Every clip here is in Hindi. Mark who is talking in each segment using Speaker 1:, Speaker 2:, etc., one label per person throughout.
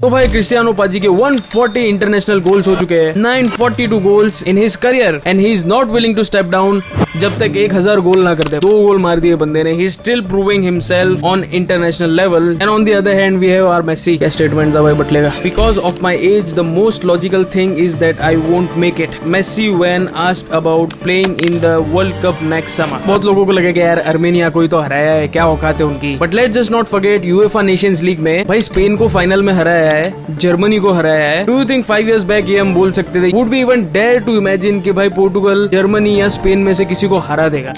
Speaker 1: तो भाई क्रिस्टियानो पाजी के 140 इंटरनेशनल गोल्स हो चुके हैं, 942 goals in his career and he is not willing to step down जब तक 1000 गोल ना कर दे। 2 गोल मार दिए बंदे ने, he is still proving himself on international level and on the other hand we have our Messi. क्या स्टेटमेंट था भाई बटले का। Because of my age the most logical thing is that I won't make it. Messi when asked about playing in the world cup next summer. बहुत लोगों को लगेगा यार अर्मेनिया कोई तो हराया है, क्या औकात है उनकी, but let's just not forget UEFA Nations league में भाई स्पेन को फाइनल में हराया है, जर्मनी को हराया है। Do you think 5 years back ये हम बोल सकते थे? Would we even dare to imagine कि भाई पोर्टुगल जर्मनी या स्पेन में से किसी को हरा देगा?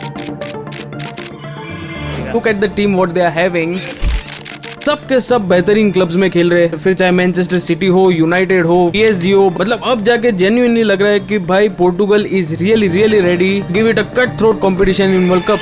Speaker 1: Look at the team what they are having. सब के सब बेहतरीन क्लब्स में खेल रहे हैं, फिर चाहे मैनचेस्टर सिटी हो, यूनाइटेड हो, पीएसजी हो। मतलब अब जाके जेन्युइनली लग रहा है कि भाई Portugal is really ready give it a cut throat competition in world cup.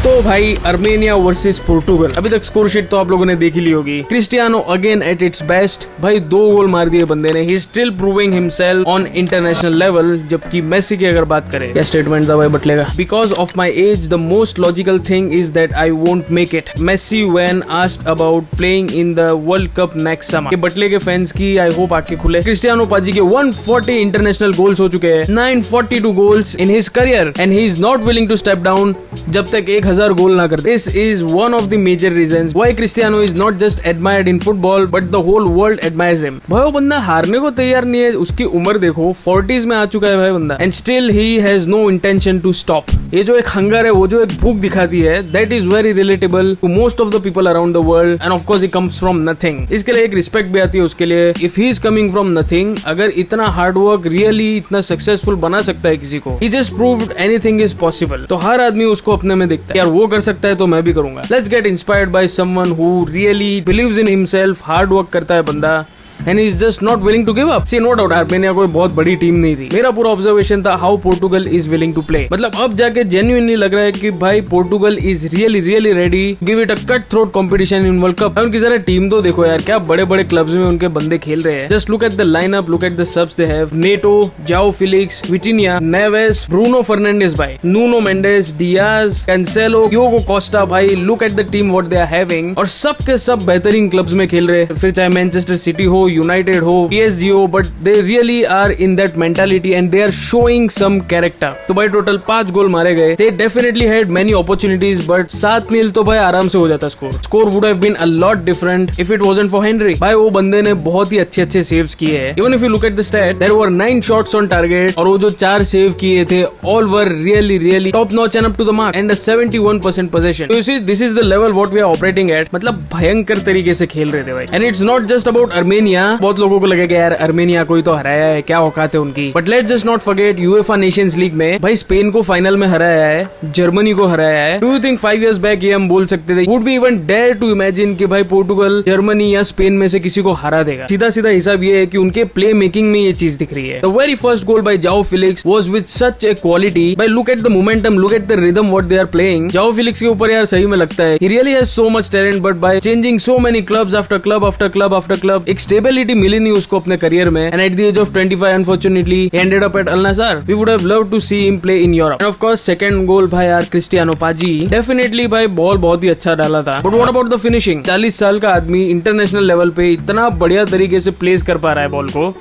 Speaker 1: तो भाई अर्मेनिया वर्सेस पोर्टुगल, अभी तक स्कोर शीट तो आप लोगों ने देख ही ली होगी। Cristiano again at its best, भाई 2 गोल मार दिए बंदे ने, he is still proving himself on international level. जबकि मेसी की अगर बात करें, क्या स्टेटमेंट था भाई बटले का। Because of my age the most logical thing is that I won't make it. Messi when asked about playing in the world cup next summer. ये बटले के फैंस की आई होप आंखें खुले। क्रिस्टियानो पाजी के 140 इंटरनेशनल गोल्स हो चुके हैं, 942 goals in his career and he is not willing to step down जब तक 1000 गोल ना कर। This is one of the major reasons why Cristiano is not just admired in football but the whole world admires him. भाई वो बंदा हारने को तैयार नहीं है, उसकी उम्र देखो 40s में आ चुका है भाई बंदा, and still he has no intention to stop. ये जो एक हंगर है, वो जो एक भूख दिखाती है, that is very relatable to most of the people around the world and of course he comes from nothing. इसके लिए एक रिस्पेक्ट भी आती है उसके लिए। If he is coming from nothing, अगर इतना हार्डवर्क रियली इतना सक्सेसफुल बना सकता है किसी को, he just proved anything is possible. तो हर आदमी उसको अपने में देखता है, यार वो कर सकता है तो मैं भी करूंगा। Let's get inspired by someone who really believes in himself, hard work करता है बंदा and he is just not willing to give up. See, no doubt Armenia कोई बहुत बड़ी टीम नहीं थी। मेरा पूरा ऑब्जर्वेशन था how Portugal is willing to play. मतलब अब जाके जेन्युइनली लग रहा है कि भाई Portugal is really ready give it a cut throat competition in world cup. उनकी जरा टीम तो देखो यार, क्या बड़े बड़े क्लब्स में उनके बंदे खेल रहे हैं। Just look at the lineup, look at the subs they have. Neto, Joao Felix, Vitinha, Neves, Bruno Fernandes, भाई Nuno Mendes, Dias, Cancelo, Diogo Costa. भाई look at the team what they are having, और सब के सब बेहतरीन क्लब्स में खेल रहे हैं, फिर चाहे मैनचेस्टर सिटी हो, यूनाइटेड हो, पीएसजी हो, but they really are in that mentality and they are showing some character. तो भाई टोटल 5 गोल मारे गए। They definitely had many opportunities, but 7-0 तो भाई आराम से हो जाता score would have been a lot different if it wasn't for Henry. भाई वो बंदे ने बहुत ही अच्छे सेव्स किए हैं। Even if you look at the stat, there were 9 shots on target, और वो जो 4 सेव किए थे all were really top notch and up to the mark and 71% position. तो you see this is the level what we are operating at. मतलब भयंकर तरीके से खेल रहे थे भाई। And it's not just about Armenia. बहुत लोगों को लगेगा यार अर्मेनिया कोई तो हराया है, क्या औकात है उनकी, but let's just not forget UEFA Nations league में भाई स्पेन को फाइनल में हराया है, जर्मनी को हराया है। Do you think 5 years back ये हम बोल सकते थे? Would we even dare to imagine कि भाई पोर्टुगल जर्मनी या स्पेन में से किसी को हरा देगा? सीधा हिसाब ये है कि उनके प्ले मेकिंग में ये चीज दिख रही है। The very first goal by Joao Felix was with such a quality. भाई look at the momentum, look at the rhythm what they are playing. Joao Felix के ऊपर यार सही में लगता है, he really has so much talent, but by changing so many clubs after club after club after club, एक स्टेबिलिटी मिली नहीं उसको अपने करियर में। And at the age of 25, unfortunately, he ended up at Al Nassr. We would have loved to see him play in Europe. And of course, second goal भाई यार क्रिस्टियानो पाजी, definitely भाई बॉल बहुत ही अच्छा डाला था। But what about the finishing? 40 साल का आदमी इंटरनेशनल लेवल पे इतना बढ़िया तरीके से प्लेस कर पा रहा है बॉल को।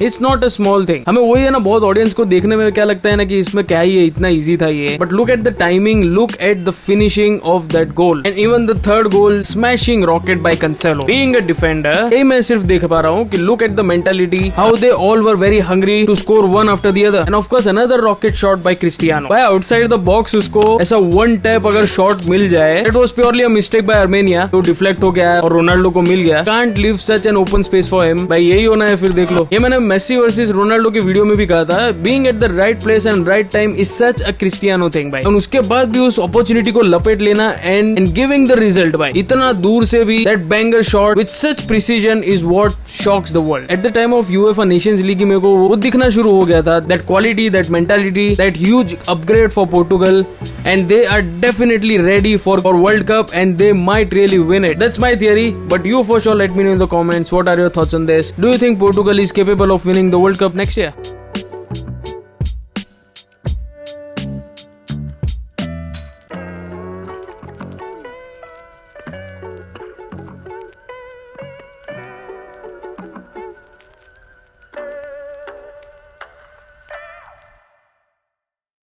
Speaker 1: It's not a small thing. हमें वही है ना, बहुत ऑडियंस को देखने में क्या लगता है ना कि इसमें क्या ही है, इतना इजी था ये, but look at the timing, look at the finishing of that goal and even the third goal smashing rocket by Cancelo. Being a defender, ये मैं सिर्फ देख पा रहा हूँ कि look at the mentality, how they all were very hungry to score one after the other. And of course another rocket shot by Cristiano. भाई आउटसाइड द बॉक्स उसको ऐसा वन टैप अगर शॉट मिल जाए, it was purely a mistake by Armenia, तो डिफ्लेक्ट हो गया और रोनाल्डो को मिल गया। Can't leave such an open space for him. भाई यही होना है फिर देख लो। ये मैंने मेसी वर्सेस रोनाल्डो के वीडियो में भी कहा था, being at the right place and right time is such a Cristiano thing भाई। और उसके बाद भी उस अपॉर्चुनिटी को लपेट लेना एंड गिविंग द रिजल्ट भाई, इतना दूर से भी that banger shot with such precision is what shocks the world. At the time of UEFA Nations League मेरे को वो दिखना शुरू हो गया था, that quality, that mentality, that huge upgrade for Portugal and they are definitely ready for world cup and they might really win it. That's my theory, but you for sure let me know in the comments what are your thoughts on this. Do you think Portugal is capable of winning the World Cup next year?